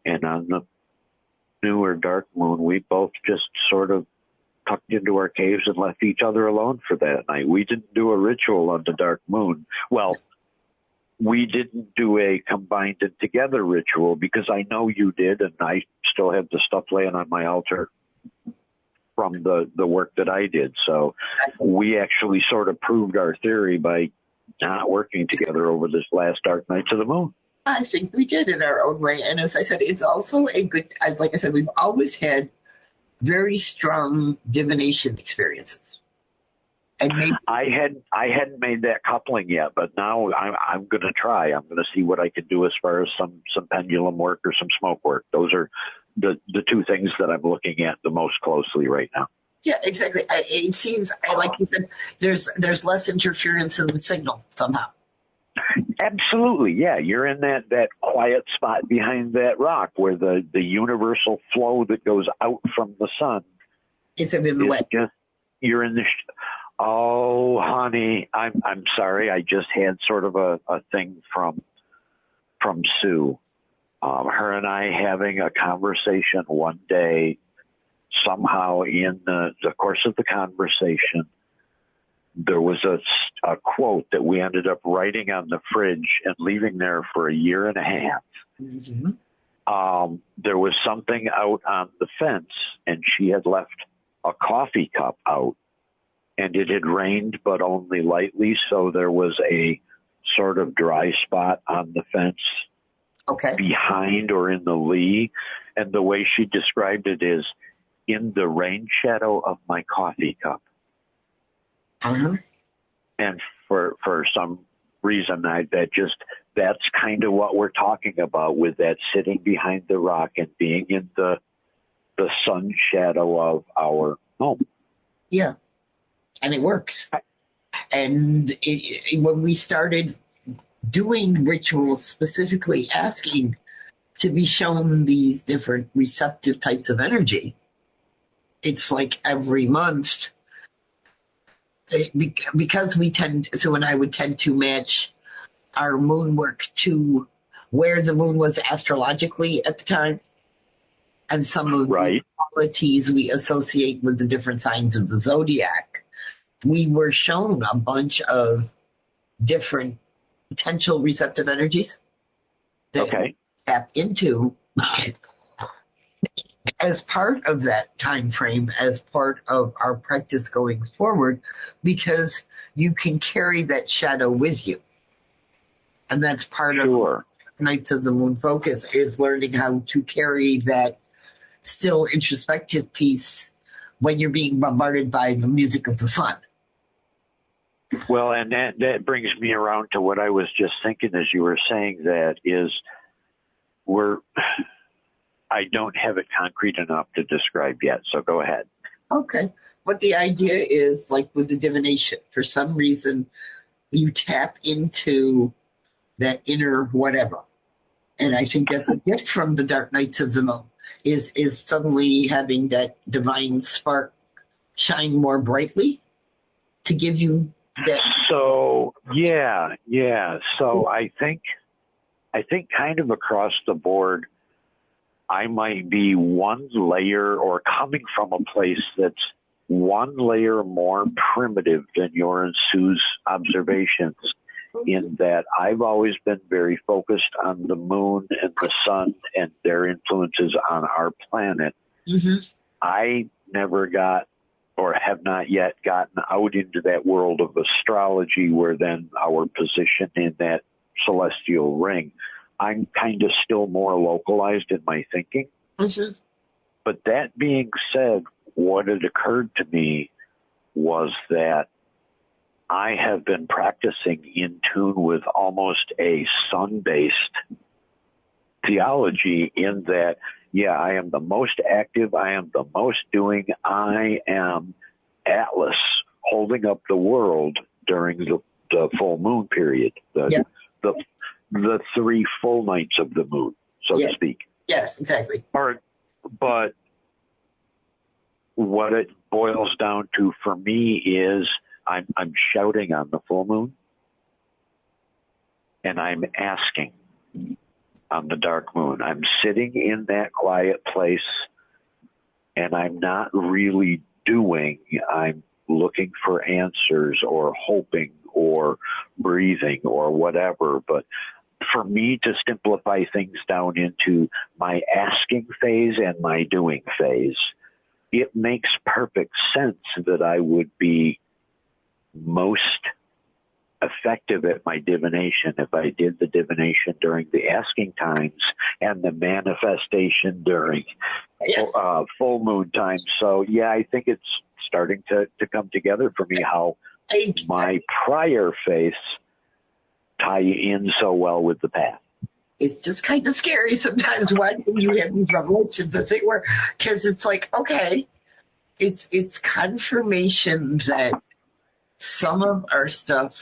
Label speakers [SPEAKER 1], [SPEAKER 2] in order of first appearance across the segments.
[SPEAKER 1] And on the new or dark moon, we both just sort of tucked into our caves and left each other alone for that night. We didn't do a ritual on the dark moon. Well, we didn't do a combined and together ritual because I know you did, and I still have the stuff laying on my altar from the work that I did. So we actually sort of proved our theory by not working together over this last dark nights of the moon.
[SPEAKER 2] I think we did in our own way. And as I said, it's also a good, as like I said, we've always had very strong divination experiences. And maybe
[SPEAKER 1] I hadn't made that coupling yet, but now I'm going to try. I'm going to see what I can do as far as some pendulum work or some smoke work. Those are the two things that I'm looking at the most closely right now.
[SPEAKER 2] Yeah, exactly. It seems, like you said, there's less interference in the signal somehow.
[SPEAKER 1] Absolutely, yeah. You're in that quiet spot behind that rock where the universal flow that goes out from the sun
[SPEAKER 2] isn't in the way.
[SPEAKER 1] You're in the. Oh, honey, I'm sorry. I just had sort of a thing from Sue. Her and I having a conversation one day. Somehow in the course of the conversation, there was a quote that we ended up writing on the fridge and leaving there for a year and a half. Mm-hmm. There was something out on the fence, and she had left a coffee cup out, and it had rained, but only lightly, so there was a sort of dry spot on the fence behind or in the lee. And the way she described it is, in the rain shadow of my coffee cup.
[SPEAKER 2] Uh-huh.
[SPEAKER 1] And for some reason, that's kind of what we're talking about with that sitting behind the rock and being in the sun shadow of our home.
[SPEAKER 2] Yeah. And it works. And when we started doing rituals, specifically asking to be shown these different receptive types of energy, it's like every month, because Sue and I would tend to match our moon work to where the moon was astrologically at the time, and some of the qualities we associate with the different signs of the zodiac. We were shown a bunch of different potential receptive energies that we tap into as part of that time frame, as part of our practice going forward, because you can carry that shadow with you. And that's part of Nights of the Moon focus, is learning how to carry that still introspective piece when you're being bombarded by the music of the sun.
[SPEAKER 1] Well, and that brings me around to what I was just thinking as you were saying that is I don't have it concrete enough to describe yet, so go ahead.
[SPEAKER 2] Okay. But the idea is, like with the divination, for some reason, you tap into that inner whatever. And I think that's a gift from the dark nights of the moon, is suddenly having that divine spark shine more brightly to give you that.
[SPEAKER 1] So, yeah. So I think kind of across the board, I might be one layer, or coming from a place that's one layer more primitive than your and Sue's observations, in that I've always been very focused on the moon and the sun and their influences on our planet.
[SPEAKER 2] Mm-hmm.
[SPEAKER 1] I never got, or have not yet gotten out into that world of astrology, where then our position in that celestial ring, I'm kind of still more localized in my thinking.
[SPEAKER 2] Mm-hmm.
[SPEAKER 1] But that being said, what had occurred to me was that I have been practicing in tune with almost a sun-based theology, in that, I am the most active, I am the most doing, I am Atlas holding up the world during the full moon period, the 3 full nights of the moon, so to speak.
[SPEAKER 2] Yes, exactly.
[SPEAKER 1] But what it boils down to for me is I'm shouting on the full moon, and I'm asking, on the dark moon. I'm sitting in that quiet place, and I'm not really doing. I'm looking for answers or hoping or breathing or whatever. But for me to simplify things down into my asking phase and my doing phase, it makes perfect sense that I would be most effective at my divination if I did the divination during the asking times and the manifestation during full moon time. So, yeah, I think it's starting to come together for me how my prior faiths tie in so well with the path.
[SPEAKER 2] It's just kind of scary sometimes when you have these revelations, the thing where, because it's like, okay, it's confirmation that some of our stuff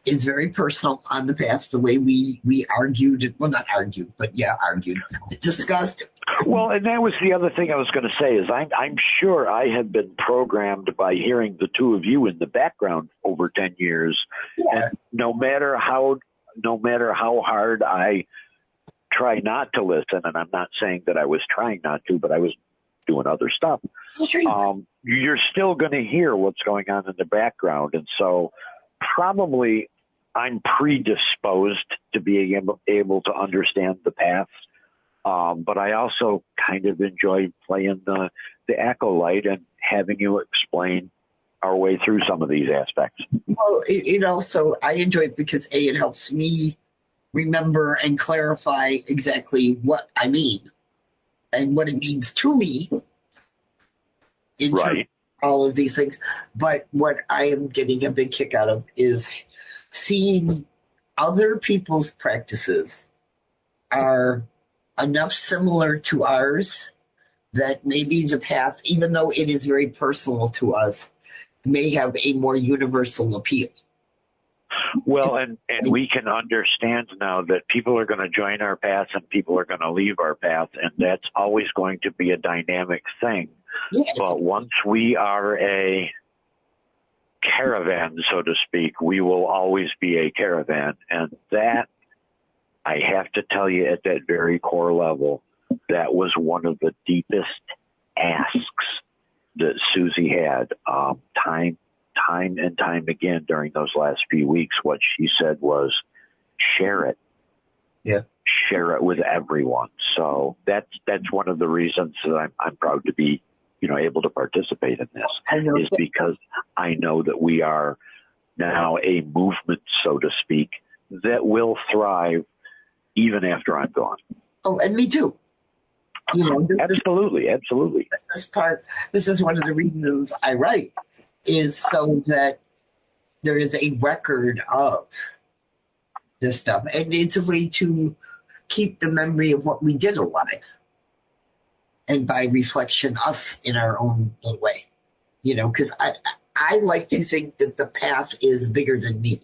[SPEAKER 2] is very personal on the path, the way we argued, well, not argued, but yeah, argued, discussed.
[SPEAKER 1] Well, and that was the other thing I was going to say is I'm sure I have been programmed by hearing the two of you in the background over 10 years. Yeah. And no matter how hard I try not to listen, and I'm not saying that I was trying not to, but I was doing other stuff, you're still going to hear what's going on in the background. And so probably I'm predisposed to being able to understand the path. But I also kind of enjoy playing the acolyte and having you explain our way through some of these aspects.
[SPEAKER 2] Well, it also, I enjoy it because it helps me remember and clarify exactly what I mean and what it means to me in all of these things. But what I am getting a big kick out of is seeing other people's practices are enough similar to ours that maybe the path, even though it is very personal to us, may have a more universal appeal.
[SPEAKER 1] Well, and we can understand now that people are going to join our path and people are going to leave our path, and that's always going to be a dynamic thing. Yes. But once we are a caravan, so to speak, we will always be a caravan. And that, I have to tell you, at that very core level, that was one of the deepest asks that Susie had. Time and time again during those last few weeks, what she said was, share it.
[SPEAKER 2] Yeah.
[SPEAKER 1] Share it with everyone. So that's one of the reasons that I'm proud to be, able to participate in this, is because I know that we are now a movement, so to speak, that will thrive even after I'm gone.
[SPEAKER 2] Oh, and me too.
[SPEAKER 1] Absolutely.
[SPEAKER 2] This is one of the reasons I write, is so that there is a record of this stuff. And it's a way to keep the memory of what we did alive. And by reflection, us in our own little way. Because I like to think that the path is bigger than me.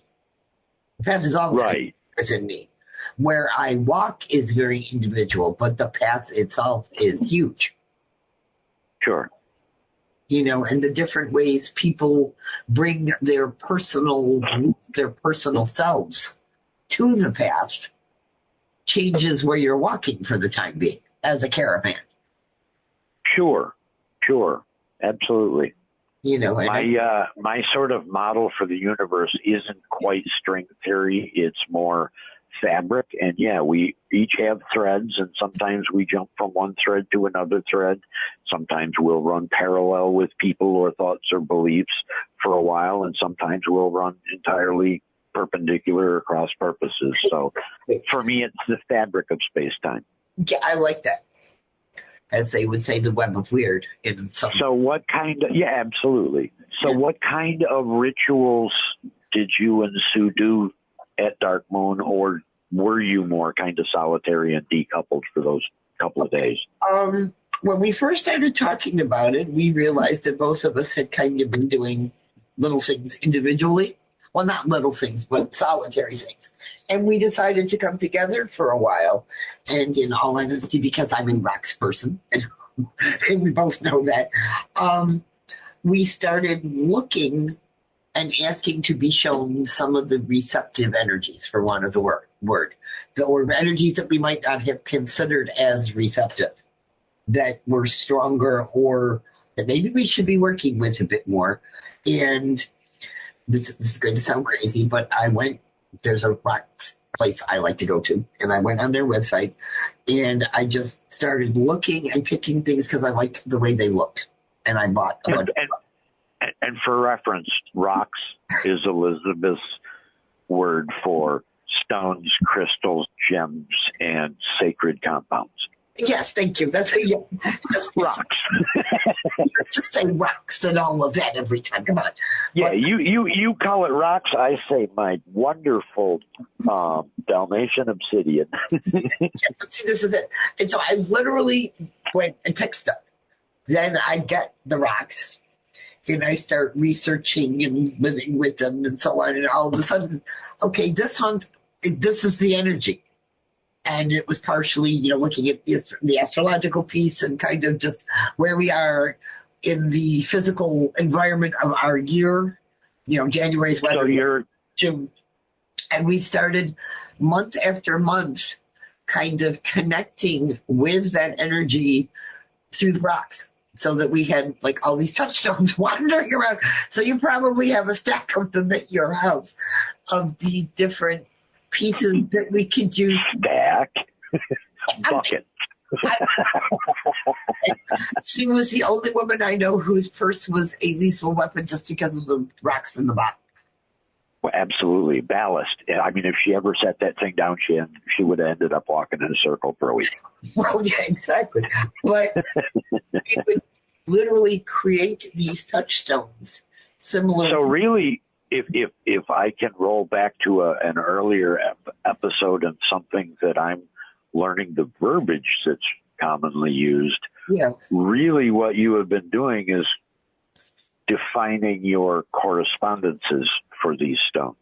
[SPEAKER 2] The path is always bigger than me. Where I walk is very individual, but the path itself is huge.
[SPEAKER 1] Sure.
[SPEAKER 2] And the different ways people bring their personal selves to the path changes where you're walking for the time being as a caravan.
[SPEAKER 1] Sure. Absolutely. My sort of model for the universe isn't quite string theory. It's more fabric. And yeah, we each have threads, and sometimes we jump from one thread to another thread. Sometimes we'll run parallel with people or thoughts or beliefs for a while, and sometimes we'll run entirely perpendicular across purposes. So for me, it's the fabric of space-time.
[SPEAKER 2] Yeah, I like that. As they would say, the web of weird in some.
[SPEAKER 1] So what kind of, absolutely. So what kind of rituals did you and Sue do at Dark Moon, or were you more kind of solitary and decoupled for those couple of days?
[SPEAKER 2] When we first started talking about it, we realized that both of us had kind of been doing little things individually. Well, not little things, but solitary things. And we decided to come together for a while. And in all honesty, because I'm a rocks person, and we both know that, we started looking and asking to be shown some of the receptive energies, for want of the word, or energies that we might not have considered as receptive, that were stronger, or that maybe we should be working with a bit more. And this is going to sound crazy, but there's a rock place I like to go to, and I went on their website, and I just started looking and picking things because I liked the way they looked, and I bought a bunch.
[SPEAKER 1] And for reference, rocks is Elizabeth's word for stones, crystals, gems, and sacred compounds.
[SPEAKER 2] Yes, thank you. That's
[SPEAKER 1] rocks.
[SPEAKER 2] Just say rocks and all of that every time. Come on.
[SPEAKER 1] Yeah, you call it rocks. I say my wonderful Dalmatian obsidian.
[SPEAKER 2] See, this is it. And so I literally went and picked stuff. Then I get the rocks, and I start researching and living with them and so on. And all of a sudden, okay, this is the energy. And it was partially, looking at the astrological piece and kind of just where we are in the physical environment of our year. January's weather, June. And we started month after month kind of connecting with that energy through the rocks, so that we had like all these touchstones wandering around. So you probably have a stack of them at your house of these different pieces that we could use.
[SPEAKER 1] Stack. Bucket.
[SPEAKER 2] She was the only woman I know whose purse was a lethal weapon just because of the rocks in the bottom.
[SPEAKER 1] Well, absolutely. Ballast. I mean, if she ever set that thing down, she would have ended up walking in a circle for a week.
[SPEAKER 2] Well, yeah, exactly. But it would literally create these touchstones similar.
[SPEAKER 1] So really, if I can roll back to an earlier episode and something that I'm learning the verbiage that's commonly used,
[SPEAKER 2] yeah.
[SPEAKER 1] Really what you have been doing is defining your correspondences for these stones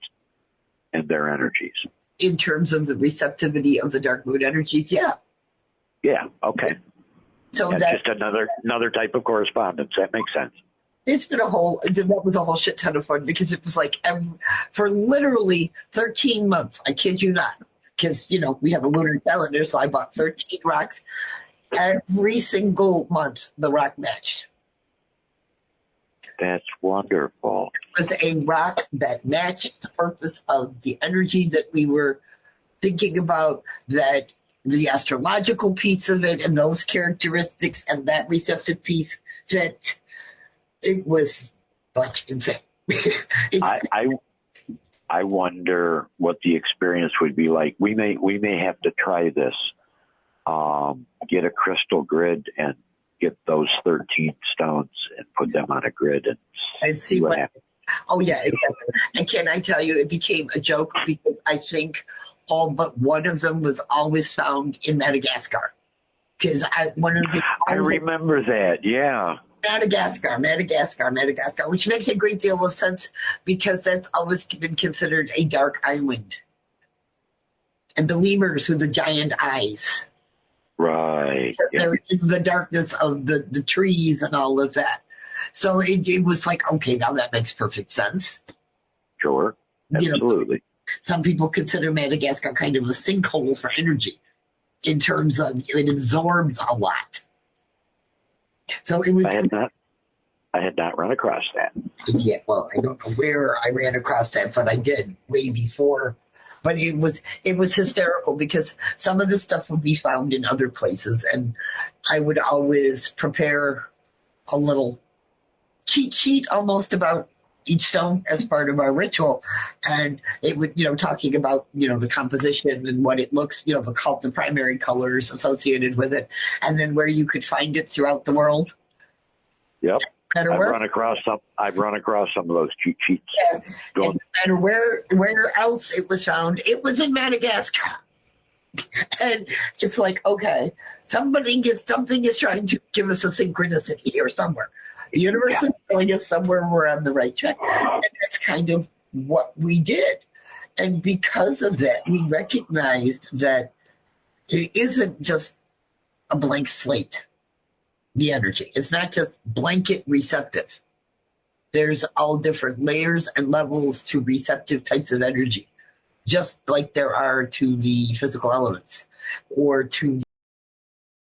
[SPEAKER 1] and their energies.
[SPEAKER 2] In terms of the receptivity of the dark moon energies, yeah.
[SPEAKER 1] Yeah, okay.
[SPEAKER 2] So
[SPEAKER 1] that's just another type of correspondence. That makes sense.
[SPEAKER 2] It's been that was a whole shit ton of fun, because it was like for literally 13 months. I kid you not. Because, we have a lunar calendar, so I bought 13 rocks. Every single month, the rock matched.
[SPEAKER 1] That's wonderful.
[SPEAKER 2] It was a rock that matched the purpose of the energy that we were thinking about, that the astrological piece of it and those characteristics and that receptive piece, that it was like insane.
[SPEAKER 1] I wonder what the experience would be like. We may have to try this. Get a crystal grid and get those 13 stones and put them on a grid and see what happens.
[SPEAKER 2] Oh, yeah, exactly. And can I tell you, it became a joke because I think all but one of them was always found in Madagascar. Because I
[SPEAKER 1] remember that, yeah.
[SPEAKER 2] Madagascar, which makes a great deal of sense because that's always been considered a dark island. And the lemurs with the giant eyes.
[SPEAKER 1] Right.
[SPEAKER 2] They're in the darkness of the trees and all of that. So it was like, okay, now that makes perfect sense.
[SPEAKER 1] Sure. Absolutely.
[SPEAKER 2] Some people consider Madagascar kind of a sinkhole for energy in terms of it absorbs a lot. So it was.
[SPEAKER 1] I had not run across that.
[SPEAKER 2] Yeah, well, I don't know where I ran across that, but I did way before. But it was hysterical because some of the stuff would be found in other places, and I would always prepare a little cheat sheet almost about each stone as part of our ritual, and it would, talking about, the composition and what it looks, the primary colors associated with it, and then where you could find it throughout the world.
[SPEAKER 1] Yep. I've run across some of those cheat sheets.
[SPEAKER 2] Yes. No matter where else it was found, it was in Madagascar. And it's like, okay, something is trying to give us a synchronicity here somewhere. The universe is telling us somewhere we're on the right track. And that's kind of what we did. And because of that, we recognized that it isn't just a blank slate, the energy. It's not just blanket receptive. there's all different layers and levels to receptive types of energy, just like there are to the physical elements or to